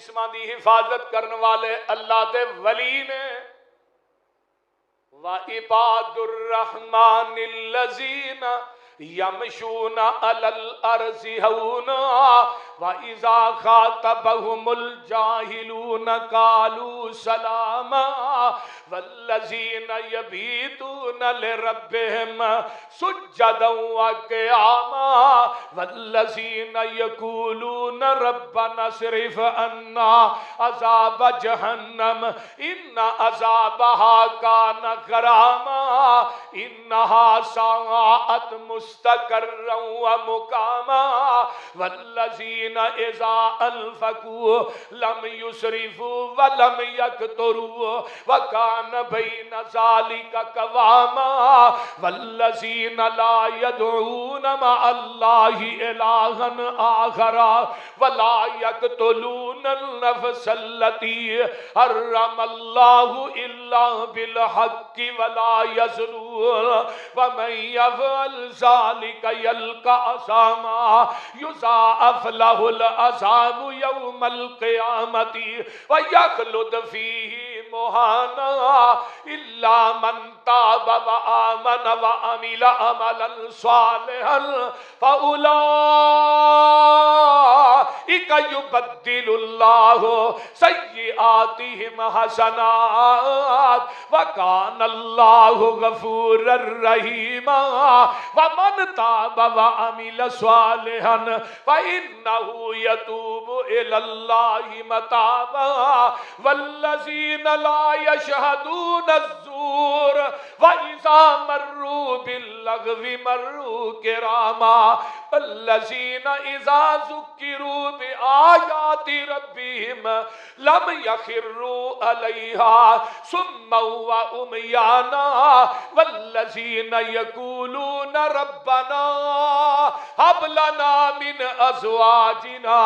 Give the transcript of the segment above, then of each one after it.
جسماں دی حفاظت کرنے والے اللہ دے ولی نے وَعِبَادُ الرَّحْمَنِ الَّذِينَ يَمْشُونَ عَلَى الْأَرْضِ هَوْنًا وَإِذَا خَاطَبَهُمُ الْجَاهِلُونَ قَالُوا سَلَامًا وَالَّذِينَ يَبِيتُونَ لِرَبِّهِمْ سُجَّدًا وَقِيَامًا وَالَّذِينَ يَقُولُونَ رَبَّنَا اصْرِفْ عَنَّا عَذَابَ جَهَنَّمَ إِنَّ عَذَابَهَا كَانَ غَرَامًا إِنَّهَا سَاءَتْ مُسْتَقَرًّا وَمُقَامًا وَالَّذِينَ إِذَا أَنفَقُوا لَمْ يُسْرِفُوا وَلَمْ يَقْتُرُوا وَكَانَ بَيْنَ ذَلِكَ قَوَامًا وَالَّذِينَ لَا يَدْعُونَ مَعَ اللَّهِ إِلَٰهًا آخَرَ وَلَا يَقْتُلُونَ النَّفْسَ الَّتِي حَرَّمَ اللَّهُ إِلَّا بِالْحَقِّ وَلَا يَزْنُونَ وَمَن يَفْعَلْ ذَلِكَ يَلْقَ أَثَامًا يُضَاعَفْ لَهُ الْعَذَابُ يَوْمَ الْقِيَامَةِ وَيَخْلُدْ فِيهِ مُهَانًا إِلَّا مَن تَابَ وَآمَنَ وَعَمِلَ عَمَلًا صَالِحًا فَأُولَٰئِكَ يُبَدِّلُ اللَّهُ سَيِّئَاتِهِمْ حَسَنَاتٍ وَكَانَ اللَّهُ غَفُورًا رَّحِيمًا وَمَن تَابَ وَعَمِلَ صَالِحًا فَإِنَّهُ يَتُوبُ إِلَى اللَّهِ مَتَابًا وَالَّذِينَ لَا يَشْهَدُونَ الزُّورَ وَإِذَا مَرُّوا بِاللَّغْوِ مَرُّوا كِرَامًا الَّذِينَ إِذَا ذُكِّرُوا بِآيَاتِ رَبِّهِمْ لَمْ يَخِرُّوا عَلَيْهَا صُمًّا وَعُمْيَانًا وَالَّذِينَ يَقُولُونَ رَبَّنَا هَبْ لَنَا مِنْ أَزْوَاجِنَا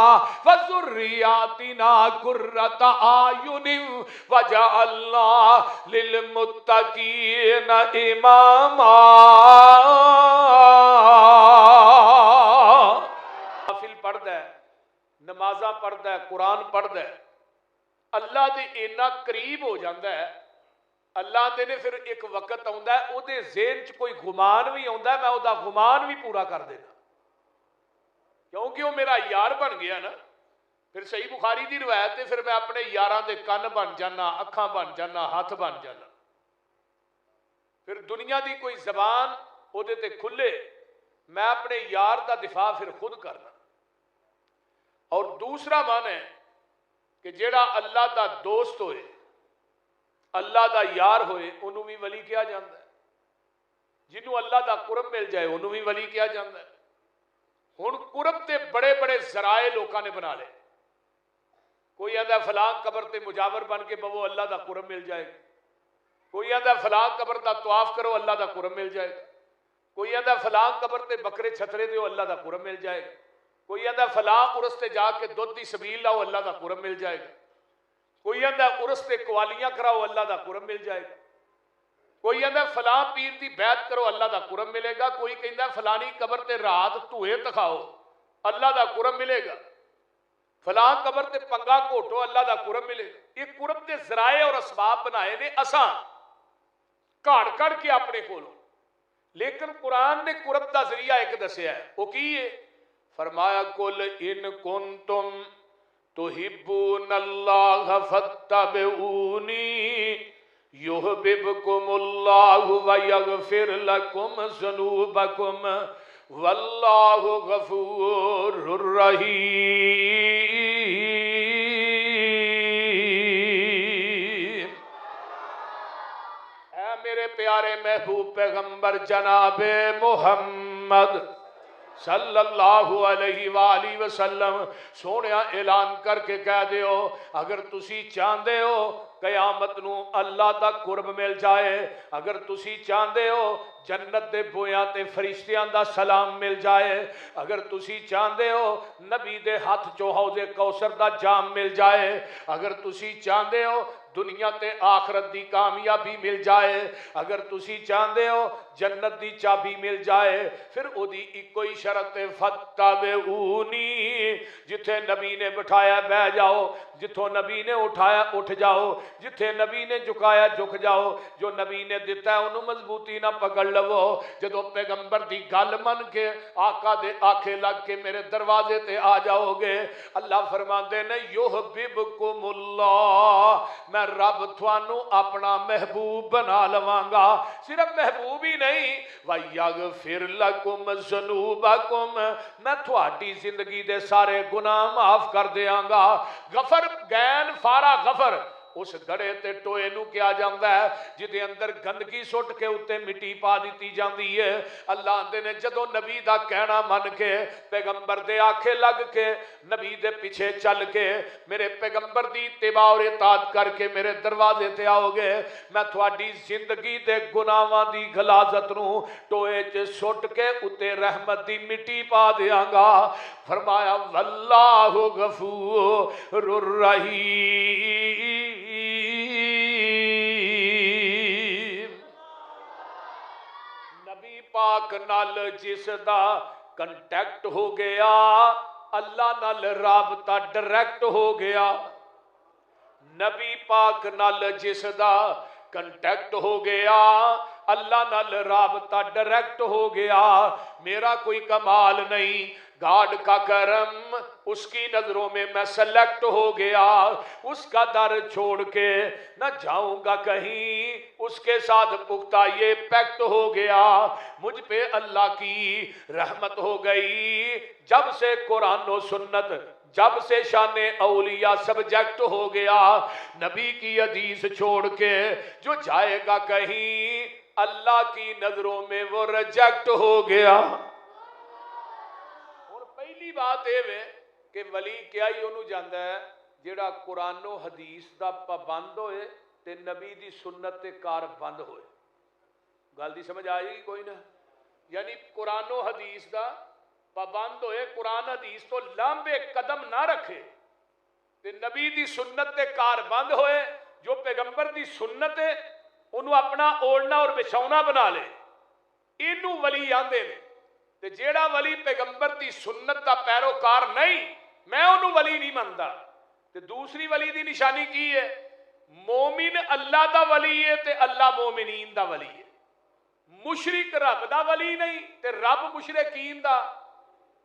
وَذُرِّيَّاتِنَا قُرَّةَ أَعْيُنٍ وَاجْعَلْنَا لِلْمُتَّقِينَ إِمَامًا نوافل پڑھدا ہے، نمازاں پڑھدا ہے، قرآن پڑھدا ہے، اللہ دے اینا قریب ہو جاندہ ہے، اللہ دے نے پھر ایک وقت آؤندہ ہے او دے ذہن چ کوئی گمان بھی آؤندہ ہے، میں او دا گمان بھی پورا کر دینا کیونکہ وہ میرا یار بن گیا نا۔ پھر صحیح بخاری دی روایت ہے، پھر میں اپنے یاراں دے کن بن جانا، اکھاں بن جانا، ہاتھ بن جانا، پھر دنیا دی کوئی زبان او دے تے کھلے، میں اپنے یار دا دفاع پھر خود کرنا۔ اور دوسرا معنی ہے کہ جیڑا اللہ دا دوست ہوئے، اللہ دا یار ہوئے، انہوں بھی ولی کیا جاندہ ہے، جنہوں اللہ دا قرب مل جائے انہوں بھی ولی کیا جاندہ ہے۔ ہن قرب تے بڑے بڑے ذرائع لوکاں نے بنا لے، کوئی آدھا فلاں قبر تے مجاور بن کے بہو اللہ دا قرب مل جائے گا، کوئی آدھا فلاں قبر دا طواف کرو اللہ دا قرب مل جائے گا، کوئی آدھا فلاں قبر تے بکرے چھترے دیو اللہ دا قرب مل جائے گا، کوئی آدھا فلاں عرس تے جا کے دودھ دی سبیل لاؤ اللہ دا قرب مل جائے گا، کوئی آدھا عرس تے قوالیاں کراؤ اللہ دا قرب مل جائے گا، کوئی آدھا فلاں پیر دی بیعت کرو اللہ دا قرب ملے گا، کوئی کہندا فلانی قبر تے رات دھوئے تکھاؤ اللہ دا قرب ملے گا، فلاں قبر تے پنگا گھوٹو اللہ دا قرب ملے گا۔ یہ قرب دے ذرائع اور اسباب بنائے نے اساں کاڑ کر کے اپنے کولوں، لیکن قرآن نے قرب دا ذریعہ ایک دسیا ہے، وہ کی ہے؟ فرمایا قل ان کنتم تحبون اللہ فاتبعونی یحببکم اللہ ویغفر لکم ذنوبکم واللہ غفور الرحیم۔ اے میرے پیارے محبوب پیغمبر جناب محمد صلی اللہ علیہ وآلہ وسلم سونیا اعلان کر کے کہہ دیو اگر تسی چاہندے ہو قیامت نو اللہ دا قرب مل جائے، اگر تسی چاہندے ہو جنت دے بویاں تے فرشتیاں دا سلام مل جائے، اگر تسی چاہندے ہو نبی دے ہاتھ چوں حوض کوثر دا جام مل جائے، اگر تسی چاہندے ہو دنیا تے آخرت دی کامیابی مل جائے، اگر تسی چاہندے ہو جنت دی چابی مل جائے، پھر او دی ایک کوئی شرط فتبعونی، جتھے نبی نے بٹھایا بہ جاؤ، جتھوں نبی نے اٹھایا اٹھ جاؤ، جتھے نبی نے جھکایا جھک جاؤ، جو نبی نے دیتا ہے انہوں مضبوطی نہ پکڑ لو۔ جدو پیغمبر دی گل من کے آقا دے آکھے لگ کے میرے دروازے تے آ جاؤ گے، اللہ فرماندے نے یحببکم اللہ، میں رب تھانوں اپنا محبوب بنا لواں گا، صرف محبوب ہی نہیں وَيَغْفِرْ لَكُمْ ذُنُوبَكُمْ، میں تھوڑی زندگی دے سارے گناہ معاف کر دیاں گا۔ غفر گین فارا غفر اس گڑے تے ٹوئے نو کیا جاندہ ہے جدے اندر گندگی سٹ کے اتے مٹی پا دیتی جاندی ہے۔ اللہ اندے نے جدو نبی دا کہنا من کے پیغمبر دے آکھے لگ کے نبی دے پیچھے چل کے میرے پیغمبر دی اتباع اور اطاعت کر کے میرے دروازے تے آؤ گے، میں تھوڑی زندگی دے گناہاں دی غلاظت نو ٹوئے چ سٹ کے اتے رحمت دی مٹی پا دیاں گا۔ فرمایا واللہ غفور الرحیم، نبی پاک نال جس دا کنٹیکٹ ہو گیا اللہ نال رابطہ ڈائریکٹ ہو گیا، نبی پاک نال جس دا کنٹیکٹ ہو گیا اللہ نال رابطہ ڈائریکٹ ہو گیا۔ میرا کوئی کمال نہیں، گاڈ کا کرم، اس کی نظروں میں میں سلیکٹ ہو گیا، اس کا در چھوڑ کے نہ جاؤں گا کہیں، اس کے ساتھ پختہ یہ پیکٹ ہو گیا۔ مجھ پہ اللہ کی رحمت ہو گئی جب سے قرآن و سنت، جب سے شان اولیاء سبجیکٹ ہو گیا، نبی کی حدیث چھوڑ کے جو جائے گا کہیں اللہ کی نظروں میں وہ ریجیکٹ ہو گیا۔ اور پہلی بات یہ ہے کہ ولی کیا ہی انہوں جاندہ ہے جیڑا قرآن و حدیث دا پابند ہوئے تے نبی دی سنت تے کار بند ہوئے۔ گل دی سمجھ آئی گی کوئی نہ؟ یعنی قرآن و حدیث دا پابند ہوئے، قرآن حدیث تو لمبے قدم نہ رکھے تے نبی دی سنت تے کار بند ہوئے، جو پیغمبر دی سنت ہے انہوں اپنا اوڑنا اور بچھونا بنا لے، انہوں ولی آندے نے۔ تے جیڑا ولی پیغمبر دی سنت دا پیروکار نہیں، میں انہوں ولی نہیں ماندا۔ تے دوسری ولی دی نشانی کی ہے؟ مومن اللہ دا ولی ہے تے اللہ مومنین دا ولی ہے، مشرک رب دا ولی نہیں تے رب مشرکین دا۔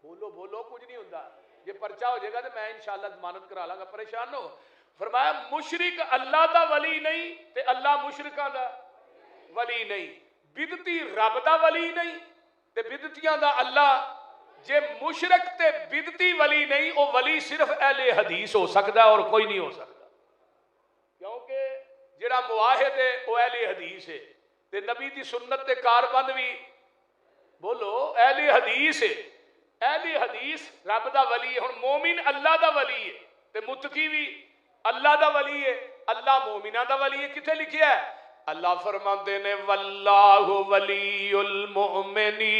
بولو بولو کچھ نہیں ہوندہ، یہ پرچہ ہو جائے گا تو میں انشاءاللہ ضمانت کرا لاں گا، پریشان ہو۔ فرمایا مشرک اللہ دا ولی نہیں تے اللہ مشرکاں دا ولی نہیں، بدتی رب دا ولی نہیں تے بدتیاں دا اللہ۔ جے مشرک تے بدتی ولی نہیں، وہ ولی صرف اہل حدیث ہو سکتا ہے اور کوئی نہیں ہو سکتا، کیونکہ جڑا مواحد ہے وہ اہل حدیث ہے تے نبی دی سنت تے کاربند بھی بولو اہل حدیث ہے۔ اہل حدیث رب دا ولی ہے، ہن مومن اللہ دا ولی ہے تے متقی بھی اللہ دا ولی ہے، اللہ مومنہ دا ولی ہے۔ کتے لکھیا ہے؟ اللہ فرماندے نے واللہ ولی المؤمنین،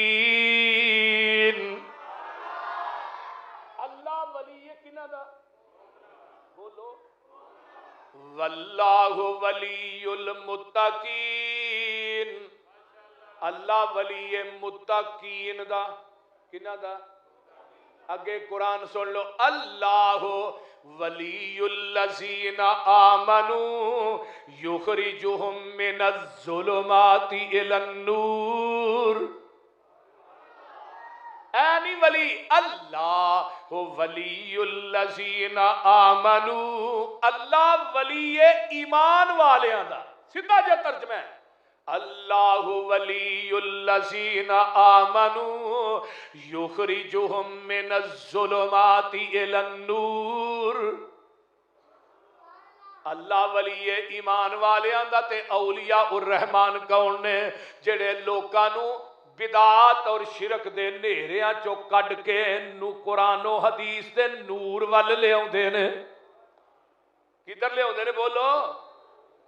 اللہ ولی ہے کنہ دا؟ بولو واللہ ولی المتقین، اللہ ولی متقین دا، کنہ دا؟ اگے قرآن سن لو، اللہ ولی الذین آمنوا یخرجہم من الظلمات الی النور۔ اینی ولی اللہ ولی الذین آمنوا، اللہ ولی ایمان والیاں دا، سیدھا جا ترجمہ ہے اللہ ولی الذین آمنوا یخرجہم من الظلمات الی النور۔ اللہ ولی ایمان والیاں دا تے اولیاء الرحمن کون نے؟ جڑے لوکاں نو بدعات اور شرک دے نیریاں چو کڈ کے نو قرآن و حدیث دے نور وال لے آؤندے نے۔ کدھر لے آؤندے نے؟ بولو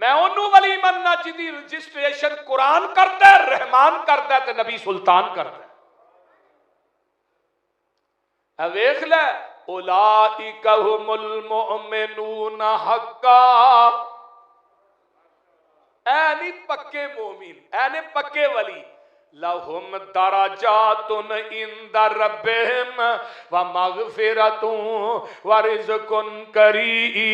میں انہوں ولی مننا جدی رجسٹریشن قرآن کرتا ہے، رحمان کرتا ہے تے نبی سلطان کرتا ہے۔ اے ویکھ لے اولئک هم المؤمنون حقا، اے نہیں پکے مومن، اے نہیں پکے ولی، لہم درجات عند ربہم ومغفرۃ ورزق کریم۔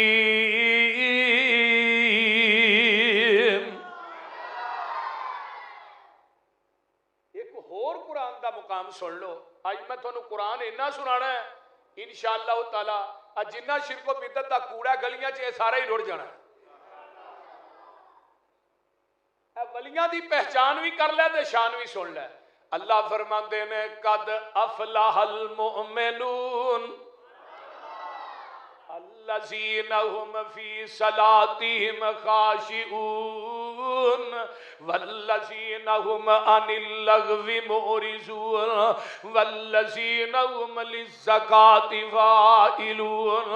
ایک اور قرآن دا مقام سن لو، آج میں تھانوں قرآن اینا سنانا ہے انشاءاللہ تعالی، آج جنہ شرک و بدعت دا کوڑا گلیاں چ سارا ہی رڑ جانا ہے۔ اے ولیاں دی پہچان بھی کر لے تے شان بھی سن لے۔ اللہ فرماندے نے قد افلح المؤمنون الذین هم فی صلاتهم خاشعون والذین هم عن اللغو معرضون والذین هم للزکاة فاعلون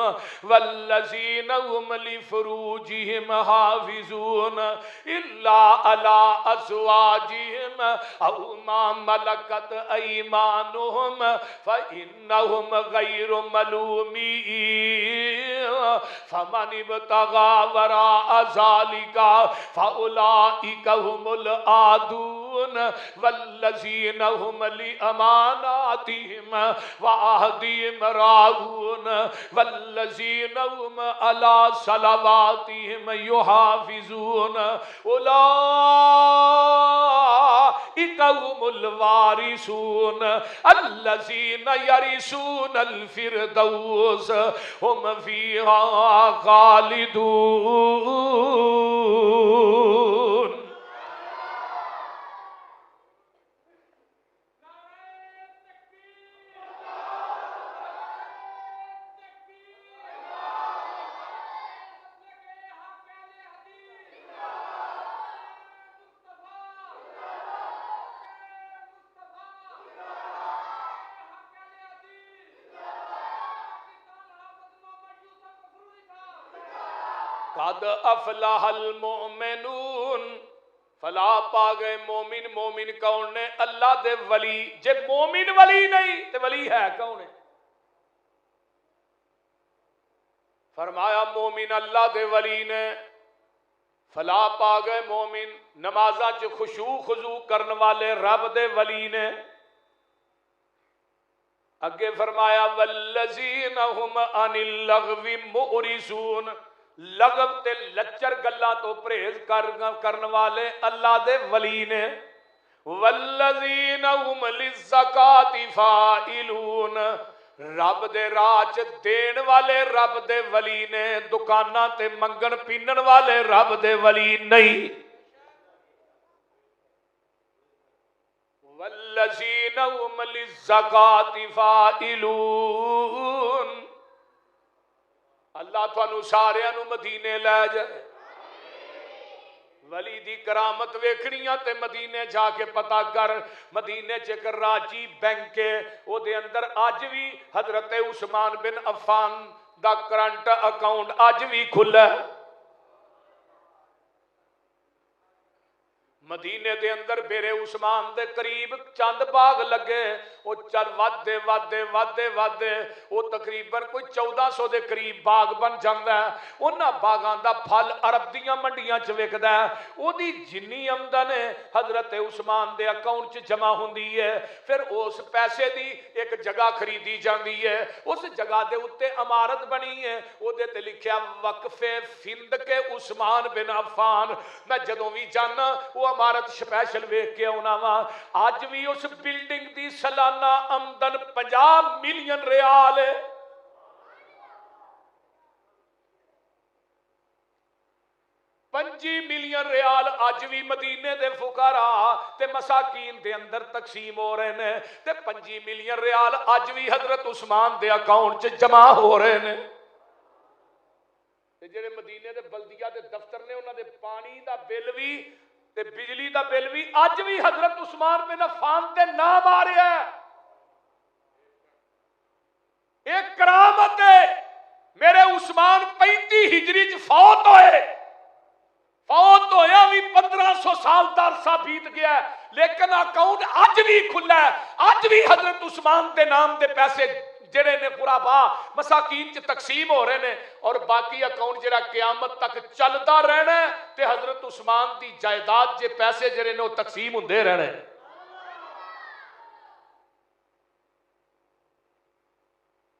والذین هم لفروجهم حافظون الا علی ازواجهم او ما ملکت ایمانهم فانهم غیر ملومین فمن ابتغى وراء ذلك فاولئك هم العادون والذين هم لأماناتهم وعهدهم راعون والذين هم على صلواتهم يحافظون أولئك هم الوارثون الذين يرثون الفردوس هم فيها خالدون۔ قد افلح المؤمنون، فلاح پا گئے مومن۔ مومن کون نے؟ اللہ دے ولی۔ جے مومن ولی نہیں تے ولی ہے کون ہے؟ فرمایا مومن اللہ دے ولی نے، فلاح پا گئے مومن، نمازاں چ خشوع خضوع کرن والے رب دے ولی نے۔ اگے فرمایا والذین هم عن اللغو معرضون، لغو تے لچر گلاں تو پرہیز کرن والے اللہ دے ولی نے۔ والذین هم للزکاة فاعلون، رب دے راہ چ دین والے رب دے ولی نے، دکاناں تے منگن پینن والے رب دے ولی نہیں۔ والذین هم للزکاة فاعلون، اللہ تھانوں ساریاں نو مدینے لے جائے۔ ولی دی کرامت ویکھنیاں تے مدینے جا کے پتہ کر۔ مدینے چ ایک راجی بینک ہے، او دے اندر اج بھی حضرت عثمان بن عفان دا کرنٹ اکاؤنٹ اج بھی کھلا ہے۔ مدینے دے اندر بیرے عثمان دے قریب چند باغ لگے، وہ چل ودے ودے ودے ودے وہ تقریباً کوئی 1400 دے قریب باغ بن جاندا ہے۔ انہاں باغاں دا پھل عرب دیاں منڈیاں چ وکدا ہے۔ او دی جنی آمدن ہے حضرت عثمان دے اکاؤنٹ چ جمع ہوندی ہے، پھر اس پیسے دی ایک جگہ خریدی جاندی ہے۔ اس جگہ دے اوتے عمارت بنی ہے، او دے تے لکھیا وقف فندق عثمان بن عفان۔ میں جدوں وی جانا وہ عمارت سپیشل ویکھ کے آنا وا۔ اج بھی اس بلڈنگ دی سالانہ آمدن 50 ملین ریال ہے۔ 25 ملین ریال اج بھی مدینے دے فقراء تے مساکین دے اندر تقسیم ہو رہے ہیں، تے 25 ملین ریال اج بھی حضرت عثمان دے اکاؤنٹ چ جمع ہو رہے ہیں۔ تے جڑے مدینے دے بلدیہ دے دفتر نے انہاں دے پانی دا بل بھی تے بجلی دا بل بھی اج بھی حضرت عثمان بن عفان تے نام آ رہا ہے۔ ایک کرامت ہے، میرے عثمان 35 ہجری چ فوت ہوئے، 200 سال دا عرصہ بیت گیا ہے لیکن اکاؤنٹ اج بھی کھلا ہے. اج بھی حضرت عثمان دے نام دے پیسے جڑے نے قرابا مساکین چ تقسیم ہو رہے نے اور باقی اکاؤنٹ جڑا قیامت تک چلدا رہنا ہے تے حضرت عثمان دی جائیداد جے پیسے جڑے نے وہ تقسیم ہوندے رہنے.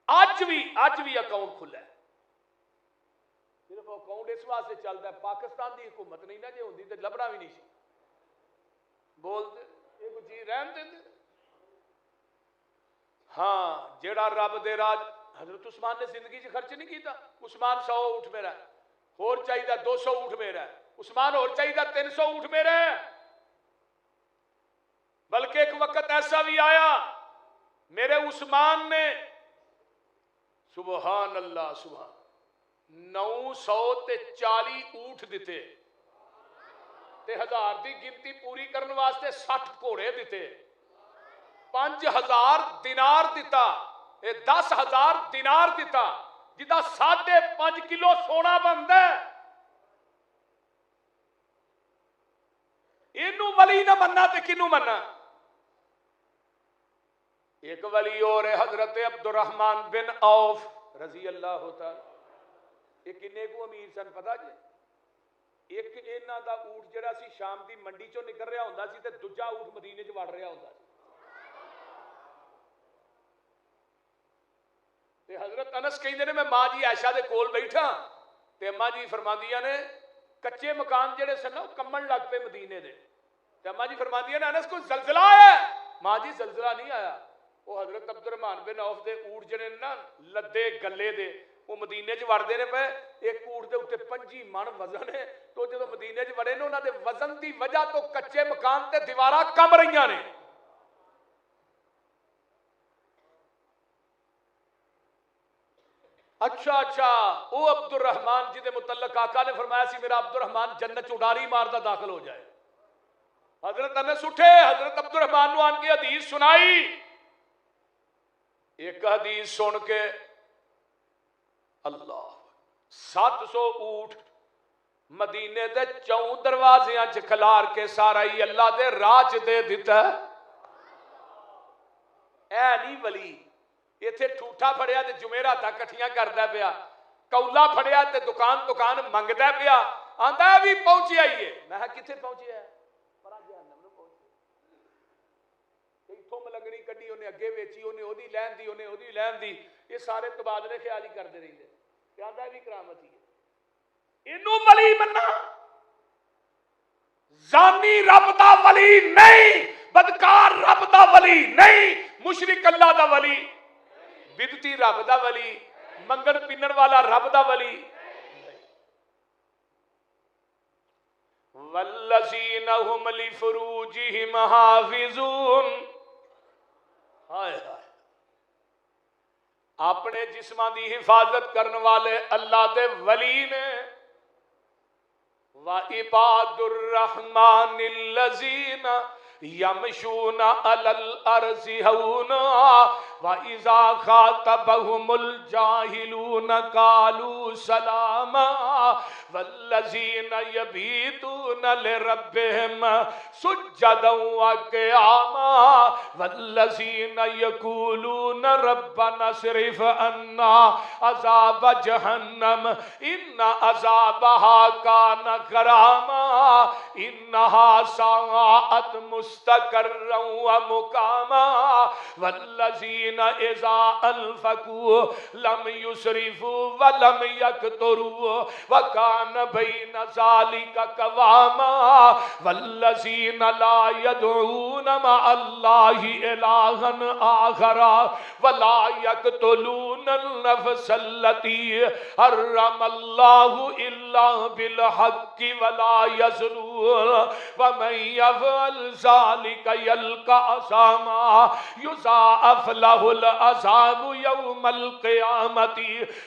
اج بھی اکاؤنٹ کھلا ہے. صرف اکاؤنٹ اس واسطے چلتا ہے پاکستان دی حکومت نہیں نہ جے ہوندی تے لبنا بھی نہیں سی بولتے یہ کوئی چیز رہن دے. ہاں جیڑا رب دے راج حضرت عثمان نے زندگی چ خرچ نہیں کیتا. عثمان 100 اٹھ میرا اور چاہیے 200 اٹھ میرا عثمان اور چاہیے 300 اٹھ میرا ہے. بلکہ ایک وقت ایسا بھی آیا میرے عثمان نے سبحان اللہ سبحان 940 اونٹ دیتے تے 1000 دی گنتی پوری کرنے واسطے 60 گھوڑے دیتے. 5000 دینار دیتا 10,000 دینار دیتا جدا 5.5 کلو سونا بنتا ہے. اینو ولی نہ مننا تے کنو مننا. ایک ولی اور ہے حضرت عبد الرحمن بن عوف رضی اللہ تعالی. یہ کنے کو امیر سن پتا جی. ایک انہاں دا اونٹ جڑا سی شام دی منڈی چوں نکل رہا ہوندا سی تے دوجا اونٹ مدینے چ وڑ رہا ہوندا سی. تے حضرت انس کہندے نے میں ماں جی عائشہ دے کول بیٹھا تے اماں جی فرماندیاں نے کچے مکان جڑے سن نا کمن لگ پے مدینے دے تے اماں جی فرماندیاں نے انس کوئی زلزلہ آیا ہے. ماں جی زلزلہ نہیں آیا. وہ حضرت عبد الرحمن بن عوف دے اونٹ جڑے نا لدے گلے دے وہ مدینے چ وڑدے نے پے. ایک اونٹ دے اوتے 25 من وزن ہے تو جدوں مدینے چ وڑے نے انہاں دے وزن دی وجہ تو کچے مکان تے دیواراں کم رہیاں نے. اچھا وہ عبد الرحمن جی دے متعلق آقا نے فرمایا سی میرا عبد الرحمن جنت چ اڈاری ماردا داخل ہو جائے. حضرت انس اٹھے حضرت عبد الرحمن نو آن کے حدیث سنائی. ایک حدیث سن کے اللہ 700 اونٹ مدینے دے 4 دروازیاں چ کھلار کے سارا ہی اللہ دے راہ چ دے دیتا ہے. اے نہیں ولی ایتھے ٹھوٹا پھڑیا تے جمعراتاں کٹھیاں کردا پیا کولا پھڑیا تے دکان منگدا پیا آندا بھی پہنچیا ہی ہے. میں کتھے پہنچیا ہے پرا جہنم نو پہنچیا. ایتھوں ملنگڑی کڈی اونے اگے ویچی اونے اودی لین دی اونے اودی لین دی. یہ سارے تبادلے خیال ہی کردے رہندے تے آندا بھی کرامت ہی ہے. اینو ولی مننا زانی رب دا ولی نہیں بدکار رب دا ولی نہیں مشرک اللہ دا ولی بدتی رب دا ولی منگن پینن والا رب دا ولی. والذین هم لفروجہم حافظون. ہائے ہائے اپنے جسماں دی حفاظت کرنے والے اللہ دے ولی نے. وعباد الرحمن الذین یمشون علی الارض ہونا وَإِذَا خَاطَبَهُمُ الْجَاهِلُونَ قَالُوا سَلَامًا وَالَّذِينَ يَبِيتُونَ لِرَبِّهِمْ سُجَّدًا وَقِيَامًا وَالَّذِينَ يَقُولُونَ رَبَّنَا اصْرِفْ عَنَّا عَذَابَ جَهَنَّمَ إِنَّ عَذَابَهَا كَانَ غَرَامًا إِنَّهَا سَاءَتْ مُسْتَقَرًّا وَمُقَامًا وَالَّذِينَ اذا انفقوا لم يسرفوا ولم يقتروا وكان بين ذلك قواما والذين لا يدعون مع الله إلها آخر ولا يقتلون النفس التي حرم الله إلا بالحق ولا يزنون ومن يفعل ذلك يلقى أثاما يضاعف له العذاب يوم القيامة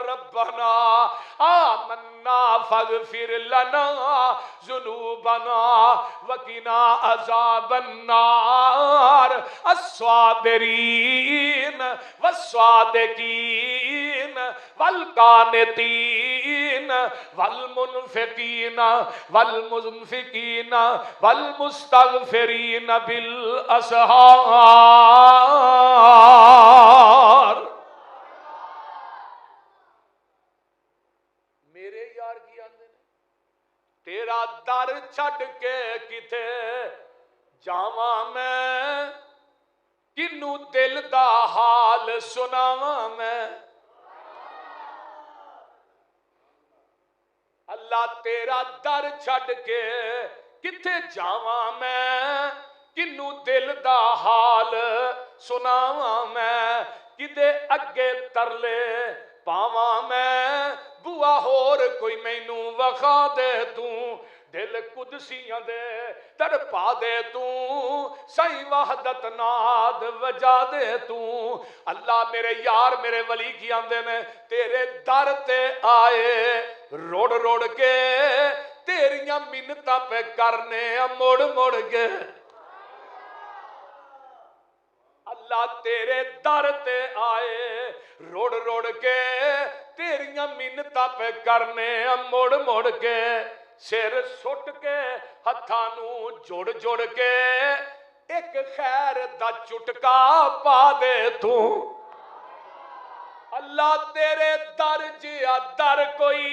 ربنا آمنا فاغفر لنا ذنوبنا وقنا عذاب النار الصابرین والصادقین والقانتین والمنفقین والمنفقین والمستغفرین بالاسحار. میرے یار کی آندے نے تیرا در چھڈ کے کتے جاواں میں کنو دل دا حال سناواں میں. اللہ تیرا در چھڈ کے کتے جاواں میں کنو دل دا حال سناواں میں. کدے اگے ترلے پاواں میں بوا ہور کوئی مینوں وکھا دے توں دل قدسیاں دے تڑپا دے توں سائیں وحدت ناد وجا دے توں. اللہ میرے یار میرے ولی کی آندے نے تیرے در تے آئے روڑ روڑ کے تیریاں منتاں پہ کرنے مڑ مڑ کے. اللہ تیرے در تے آئے روڑ روڑ کے تیریاں منتاں پہ کرنے مڑ مڑ کے. سر سٹ کے ہتھاں نوں جوڑ جوڑ کے ایک خیر دا چٹکا پا دے تو. اللہ تیرے در جیا در کوئی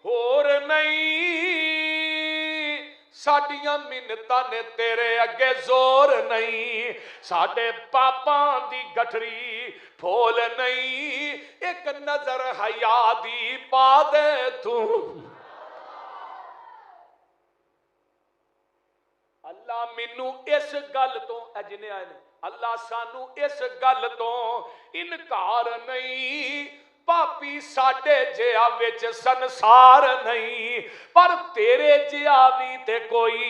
ہور نہیں ساڈیاں منتاں نے تیرے اگے زور نہیں. ساڈے پاپاں دی گٹھری پھول نہیں ایک نظر حیا دی پا دے تو. اللہ مینوں اس گل تو اجنے آئے نے اللہ سانو اس گل تو انکار نہیں پاپی ساڈے جیا وچ سنسار نہیں پر تیرے جیا بھی تے کوئی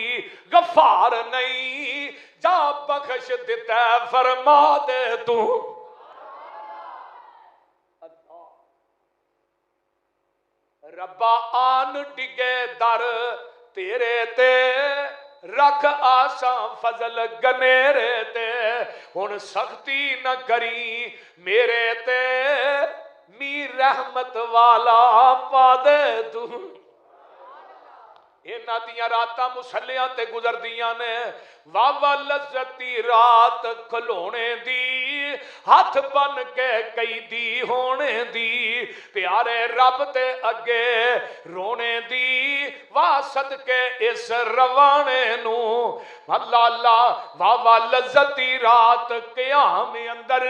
غفار نہیں. جا بخش دیتا ہے فرما دے تو. ربا آن ڈگے در تیرے تے رکھ آساں فضل گنیرے تے ہن سختی نہ کری میرے تے می رحمت والا پا دے تو. انہاں دیاں راتاں مسلیاں تے گزر دیاں نے واہ لذتی رات کھلونے دی ہاتھ بن کے کئی دی ہونے دی پیارے رب تے اگے رونے دی واہ صدقے اس روانے نو. اللہ اللہ واہ لذتی رات قیام اندر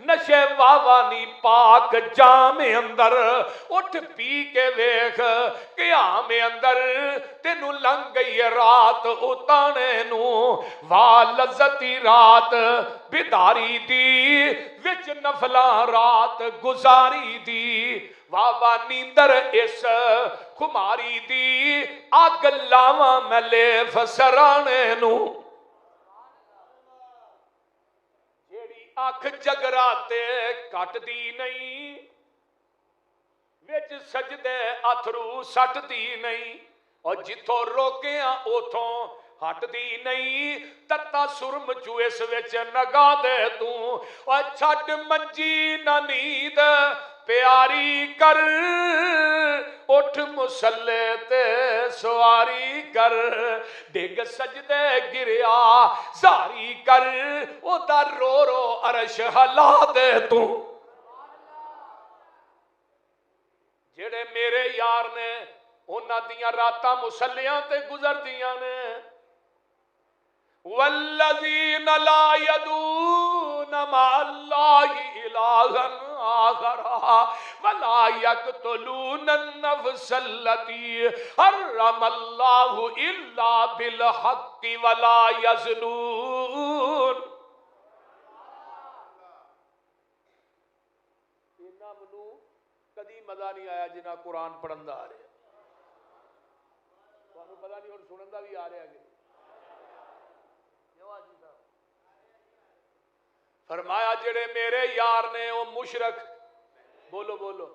نشے واوانی پاک جام اندر اٹھ پی کے ویکھ قیام اندر تینو لنگ گئی رات اتانے نو. واہ لذتی رات بیداری دی وچ نفلا رات گزاری دی واہ واہ نیندر اس خماری دی اگ لاواں میں لیف سرانے نو. جیڑی اکھ جگراتے کٹ دی نہیں وچ سجدے اتھرو سٹ دی نہیں اور جتھوں روکیاں اوتھوں ہٹ دی نہیں تتا سرم جو اس وچ نگا دے تو. اور چھڈ منجی نہ نیند پیاری کر اٹھ مسلے تے سواری کر ڈگ سجدے گریا زاری کر او دا رو رو عرش ہلا دے تو. جڑے میرے یار نے انہاں دیاں راتاں مسلیاں تے گزر دیاں نے. والذین لا یدعون مع اللہ الہا آخر ولا یقتلون النفس التي حرم اللہ الا بالحق ولا یزنون. انہاں منوں کدی مزہ نہیں آیا جنہ قرآن پڑھن دا آ رہا. تانوں پتہ نہیں ہن سنن دا بھی آ رہا کہ فرمایا جڑے میرے یار نے وہ مشرک بولو بولو.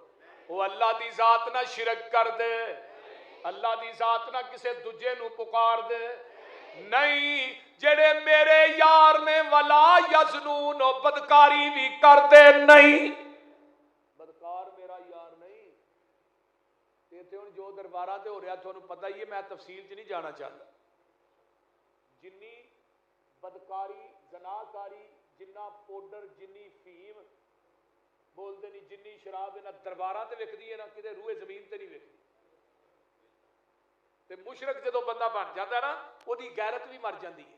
وہ اللہ دی ذات نہ شرک کر دے, اللہ دی ذات نہ کسے دجے نو پکار دے. نہیں, جڑے میرے یار نے ولا یزنون بدکاری بھی کر دے نہیں, بدکار میرا یار نہیں. تے ہن جو درباراں تے ہو رہا تھانوں پتہ ہی ہے, میں تفصیل چ نہیں جانا چاہتا. جنی بدکاری, زناکاری, جنہ پاؤڈر, جنی فیم بولتے نہیں, جنی شراب انہاں درباراں تے وکدی ہے نا, کتے روئے زمین تے نہیں وکدی. تے مشرک جدوں بندہ بن جاتا ہے نا, وہ دی غیرت بھی مر جاندی ہے.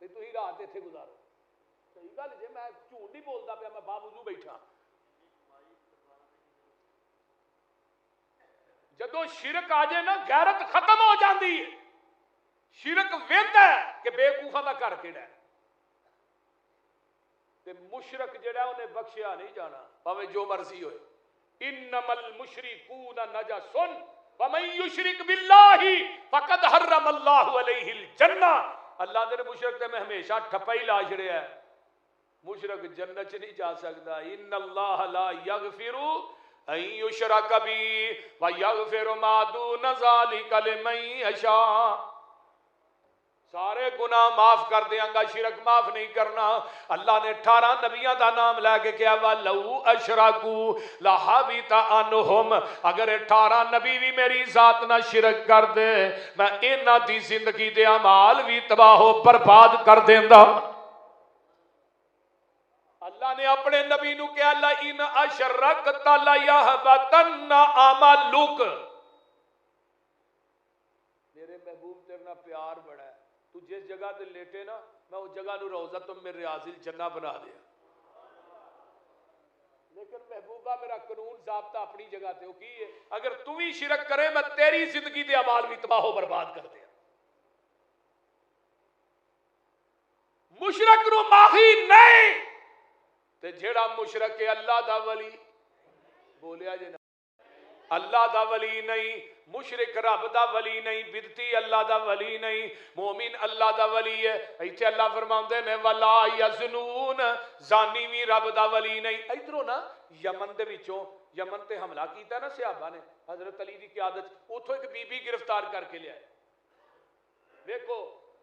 تے تسی رات اتنے گزارو. صحیح گل جی, میں جھوٹ نہیں بولتا پیا, میں باوضو بیٹھا. جدو شرک آ جائے نا, غیرت ختم ہو جاندی ہے. شرک ویندا ہے کہ بےوقوفاں دا گھر کیڑا ہے, تے مشرک جڑا انہیں بخشیا نہیں جانا پاوے جو مرضی ہوئے. انما المشرکون نجس ومن یشرک باللہ فقد حرم اللہ علیہ الجنہ. اللہ نے مشرک تے میں ہمیشہ ٹھپا ہی لا چھڑیا ہے, مشرک جنت چ نہیں جا سکتا. ان اللہ لا یغفر ان یشرک بہ ویغفر ما دون ذلک لمن یشاء. سارے گناہ معاف کر دیاں گا, شرک معاف نہیں کرنا. اللہ نے 18 نبیوں دا نام لے کے کہا وَلَوْ أَشْرَكُوا لَحَبِطَ عَنْهُمْ. اگر 18 نبی بھی میری ذات نہ شرک کر دے, میں انہاں دی زندگی دے اعمال بھی تباہ و برباد کر دیندا. اللہ نے اپنے نبی نو کہا لَئِنْ أَشْرَكْتَ لَيَحْبَطَنَّ عَمَلُكَ. میرے محبوب تیرے نال پیار بڑا ہے, تو جس جگہ تے لیٹے نا, میں اس جگہ نو روضۃ من ریاض الجنہ بنا دیا. لیکن محبوبہ میرا قانون ضابطہ اپنی جگہ تے, وہ کی ہے, اگر تو بھی شرک کرے میں تیری زندگی دے اعمال بھی تباہ و برباد کر دیا. مشرک نو معافی نہیں, تے جیڑا مشرک ہے اللہ دا ولی, بولیا جے نا, اللہ دا ولی نہیں, مشرک رب دا ولی نہیں, بدتی اللہ دا ولی نہیں, مومن اللہ دا ولی ہے. ایتھے اللہ فرماندے نے ولا یزنون, زانی بھی رب دا ولی نہیں. ادھروں نا یمن دے وچوں, یمن تے حملہ کیتا نا صحابہ نے حضرت علی دی قیادت, اوتھوں ایک بی بی گرفتار کر کے لیا. دیکھو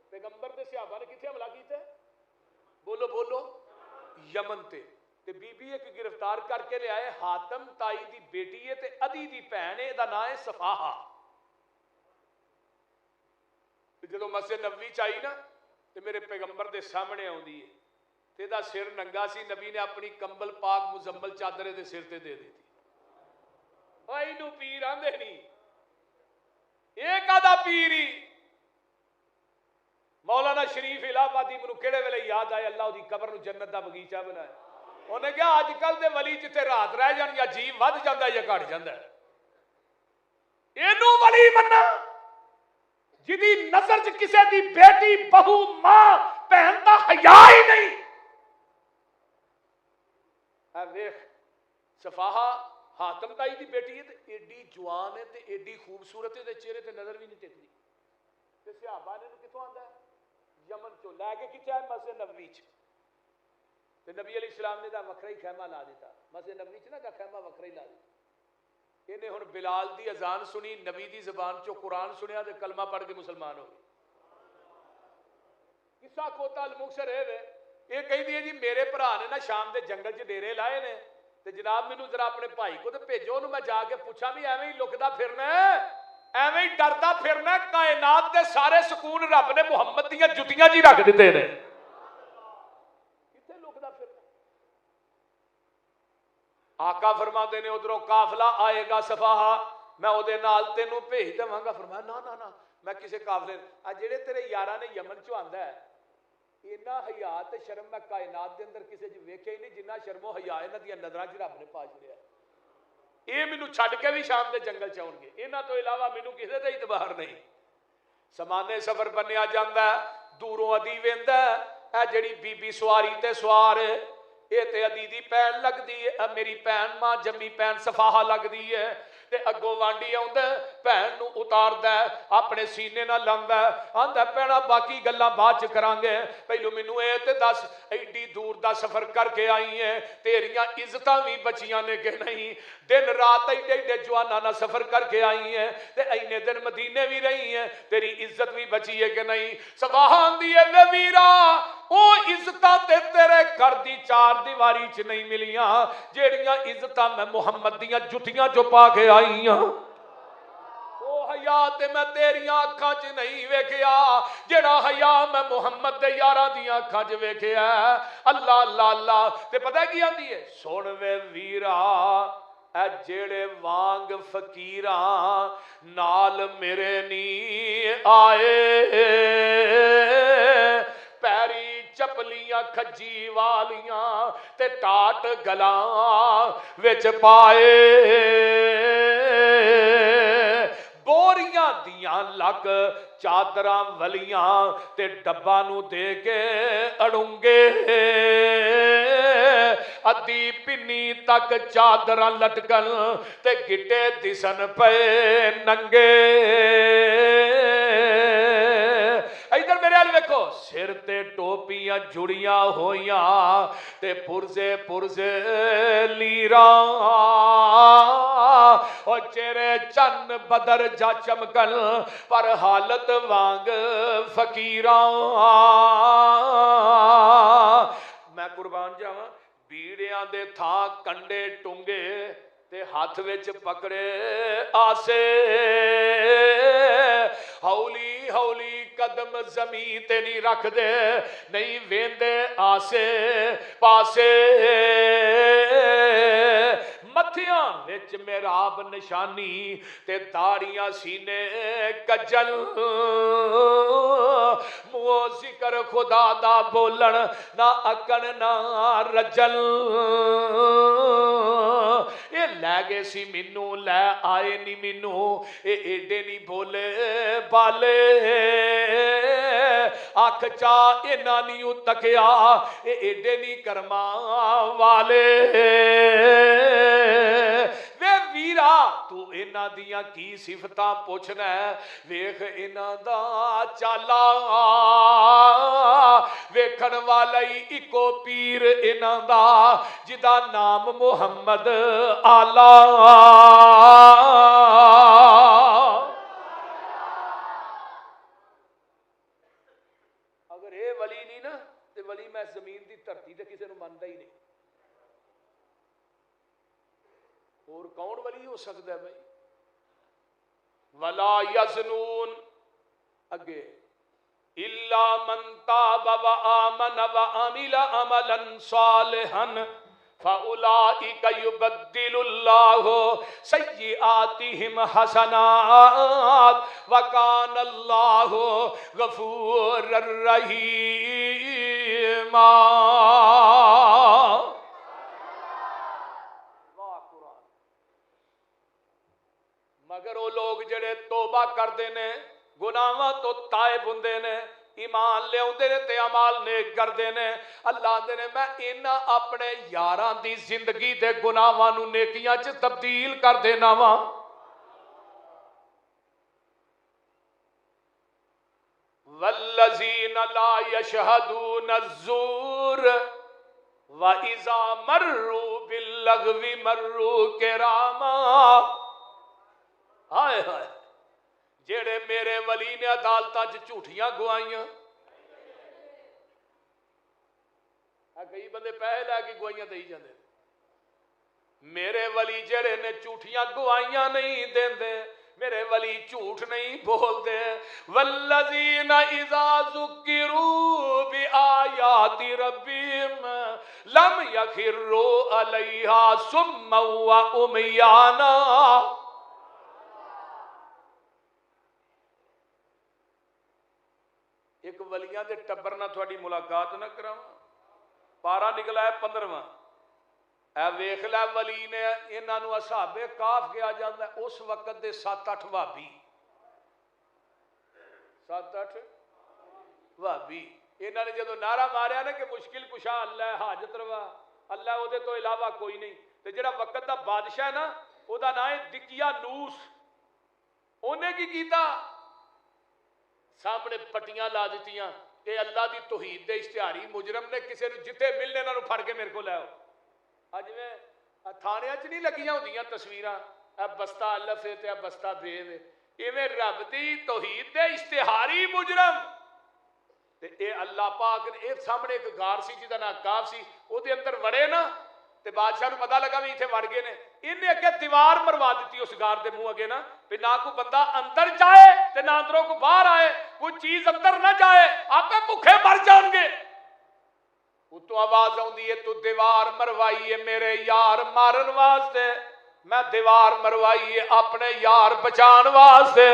پیغمبر دے صحابہ نے کتھے حملہ کیتا ہے, بولو بولو, یمن تے. تے بی بی ایک گرفتار کر کے لے آئے, حاتم تائی دی بیٹی ہے تے ادی دی بہن ہے, دا نام ہے صفاہا. جدو مسجد نبوی چائی نا, تے میرے پیغمبر دے سامنے آوندی ہے, تے دا سر ننگا سی, نبی نے اپنی کمبل پاک مزمل چادرے دے سر تے دے دی تھی. اوہ اینو پیر آندے نہیں, ایک آدھا پیری. مولانا شریف الہ آبادی منو کیڑے ویلے یاد آئے, اللہ دی قبر نو جنت دا بغیچہ بنایا. انہیں کہا آج کل دے ولی جتے رات رہ جان, یا جی ود جاندہ ہے یا گھٹ جاندہ ہے. اینو ولی مننا جدی نظر چ کسے دی بیٹی, بہو, ماں, بہن دا حیا ہی نہیں. اے ویکھ صفاہا حاتم تائی دی بیٹی ہے, تے ایڈی جوان ہے, تے ایڈی خوبصورت ہے, تے چہرے تے نظر بھی نہیں ٹکدی. تے صحابہ نے کتھوں آندا ہے, یمن چوں لے کے کتھے آئے, مسجد نبوی چ. تے نبی علیہ السلام نے دا وکھرا ہی خیمہ لا دیتا, مسجد نبوی چ نا دا خیمہ وکھرا ہی لا دیتا. انہیں ہن بلال دی اذان سنی, نبی دی زبان چوں قرآن سنیا, تے کلمہ پڑھ کے مسلمان ہو گئے. قصہ کوتا المکسر ہے وے, یہ کہی دی ہے جی میرے بھرا نے نا شام دے جنگل چ ڈیرے لائے نے, تے جناب مینوں ذرا اپنے بھائی کو تے بھیجو, انہوں میں جا کے پوچھا بھی ایویں ہی لکدا پھرنا ہے, ایویں ہی ڈردا پھرنا ہے, کائنات دے سارے سکون رب نے محمد دیاں جتیاں جی رکھ دتے نے. آقا فرماتے نے ادھروں قافلہ آئے گا صفاہا, میں او دے نال تینوں بھیج دواں گا. فرمایا نا نا نا, میں کسے قافلے آ جڑے تیرے یاراں نے یمن چوں آندا ہے, اینا حیا تے شرم میں کائنات دے اندر کسے جو ویکھیا ہی نہیں جنہ شرم و حیا انہاں دی نظراں چ رب نے پا چھڑیا. اے مینوں چھڈ کے بھی شام دے جنگل چ آؤن گے, انہاں تو علاوہ مینوں کسے تے اعتبار نہیں. سمانے سفر بنیا جاندا ہے, دوروں ادی ویندا ہے, اے جڑی بی بی سواری تے سوار ہے, اے تے ادی دی پین لگ دی ہے, میری پین ماں جمی پین صفاہا لگ دی ہے. تے اگوں وانڈی آਉਂدا بہن نو اتاردا اپنے سینے نال لاوندا آندا پینا باقی گلاں بعد چ کرانگے پہلو مینوں اے تے دس ایڈی دور دا سفر کر کے آئی ہے تیریاں عزتاں وی بچیاں نے کہ نہیں دن رات ایڈے ایڈے جواناں نال سفر کر کے آئی ہے تے اینے دن مدینے وی رہی ہے تیری عزت وی بچی ہے کہ نہیں سبحان دی اے ویرا او عزتاں تے تیرے گھر دی چار دیواری چ نہیں ملیاں جیڑیاں عزتاں میں محمد دیاں جتیاں جو پا کے آئی ہاں او حیا تے میں تیریاں اکھاں چ نہیں ویکھیا جڑا حیا میں محمد دے یاراں دیاں اکھاں چ ویکھیا اللہ اللہ اللہ تے پتہ کی آندی ہے سن وے ویرا اے جیڑے وانگ فقیراں نال میرے نی آئے پیری چپلیاں کھجی والیاں تے ٹاٹ گلاں وچ پائے بوریاں دیاں لک چادراں ولیاں تے ڈبا نو دے کے اڑونگے ادی پنی تک چادراں لٹکن تے گٹے دسن پے ننگے ادھر میرے حال ویکھو سر تے ٹوپیاں جڑیاں ہویاں تے پرزے پرزے لیراں او چہرے چن بدر جا چمکن پر حالت وانگ فقیراں میں قربان جاواں بیڑیاں دے تھاں کنڈے ٹونگے تے ہاتھ وچ پکڑے آسے ہولی ہولی قدم زمین تے نہیں رکھ دے نہیں ویندے آسے پاسے متھیاں وچ محراب نشانی تے داڑیاں سینے کجل منہ ذکر خدا دا بولن نہ اکن نہ رجل اے لے گئے سی مینوں لے آئے نی مینوں اے ایڈے نہیں بولے بالے آنکھ چا اینا نہیں تکیا اے ایڈے نہیں کرما والے وے ویرا تو اینا دیاں کی صفتاں پوچھنا ہے ویکھ اینا دا چالا ویکھن والا ہی اکو پیر اینا دا جدا نام محمد آلہ اگر اے ولی نہیں نا تے ولی میں زمین دی دھرتی تے کسے نو مندا ہی نہیں اور کون ولی ہو سکتا ہے بھائی ولا یزنون اگے الا من تاب وآمن وعمل عملا صالحا فاولئک یبدل اللہ سیئاتہم حسنات وکان اللہ غفورا رحیما مگر وہ لوگ جڑے توبہ کردے نے گناہاں تو تائب ہوندے نے ایمان لے اوندے نے تے اعمال نیک کردے نے اللہ دے نے میں انہاں اپنے یاراں دی زندگی دے گناہاں نو نیکیاں چ تبدیل کر دینا وا والذین لا یشہدون الزور وَإِذَا مَرُّوا بِاللَّغْوِ مَرُّوا کِرَامًا ہائے ہائے جیڑے میرے ولی نے عدالتاں چ جھوٹیاں گوائیاں کئی بندے پیسے لے کے گوائیاں دئی جاندے میرے ولی جڑے نے جھوٹیاں گوائیاں نہیں دیندے میرے ولی جھوٹ نہیں بولدے والذین اذا ذکروا بآیات ربہم لم یخروا علیہا صما وعمیانا ایک ولیاں دے ٹبر نہ تھوڑی ملاقات نہ کراواں پارا نکلا ہے 15واں اے ویکھ لے ولی نے انہاں نو اصحاب کاف کہا جاندا ہے اس وقت دے 7-8 وہابی 7-8 وہابی انہاں نے جدوں نعرہ ماریا نا کہ مشکل کشا اللہ ہے حاجت روا اللہ او دے تو علاوہ کوئی نہیں تے جڑا وقت دا بادشاہ ہے نا ਉਹਦਾ ਨਾਂ ਹੈ ਦਿਕਿਆਨੂਸ। ਉਹਨੇ ਕੀ ਕੀਤਾ, ਸਾਹਮਣੇ ਪੱਟੀਆਂ ਲਾ ਦਿੱਤੀਆਂ, ਇਹ ਅੱਲਾਹ ਦੀ ਤੌਹੀਦ ਦੇ ਇਸ਼ਤਿਹਾਰੀ ਮੁਜਰਮ ਨੇ, ਕਿਸੇ ਨੂੰ ਜਿੱਥੇ ਮਿਲਣੇ ਇਹਨਾਂ ਨੂੰ ਫੜ ਕੇ ਮੇਰੇ ਕੋਲ ਲੈ ਆਓ। ਅੱਜ ਜਿਵੇਂ ਥਾਣਿਆਂ 'ਚ ਨਹੀਂ ਲੱਗੀਆਂ ਹੁੰਦੀਆਂ ਤਸਵੀਰਾਂ, ਇਹ ਬਸਤਾ ਅਲਫ ਹੈ ਤੇ ਇਹ ਬਸਤਾ ਬੇ ਹੈ, ਇਵੇਂ ਰੱਬ ਦੀ ਤੌਹੀਦ ਦੇ ਇਸ਼ਤਿਹਾਰੀ ਮੁਜਰਮ। ਤੇ ਇਹ ਅੱਲਾਹ ਪਾਕ ਨੇ, ਇਹ ਸਾਹਮਣੇ ਇੱਕ ਗਾਰ ਸੀ ਜਿਹਦਾ ਨਾਂ ਕਾਫ ਸੀ, ਉਹਦੇ ਅੰਦਰ ਵੜੇ ਨਾ ਤੇ ਬਾਦਸ਼ਾਹ ਨੂੰ ਪਤਾ ਲੱਗਾ ਵੀ ਇੱਥੇ ਵੜ ਗਏ ਨੇ। ਇਹਨੇ ਅੱਗੇ ਦੀਵਾਰ ਮਰਵਾ ਦਿੱਤੀ ਉਸ ਗਾਰ ਦੇ ਮੂੰਹ ਅੱਗੇ ਨਾ, ਵੀ ਨਾ ਕੋਈ ਬੰਦਾ ਅੰਦਰ ਜਾਏ ਤੇ ਨਾ ਅੰਦਰੋਂ ਕੋਈ ਬਾਹਰ ਆਏ, ਕੋਈ ਚੀਜ਼ ਅੰਦਰ ਨਾ ਜਾਏ, ਆਪੇ ਭੁੱਖੇ ਮਰ ਜਾਣਗੇ। ਉਤੋਂ ਆਵਾਜ਼ ਆਉਂਦੀ ਹੈ, ਤੂੰ ਦੀਵਾਰ ਮਰਵਾਈ ਹੈ ਮੇਰੇ ਯਾਰ ਮਾਰਨ ਵਾਸਤੇ, ਮੈਂ ਦੀਵਾਰ ਮਰਵਾਈ ਹੈ ਆਪਣੇ ਯਾਰ ਬਚਾਉਣ ਵਾਸਤੇ।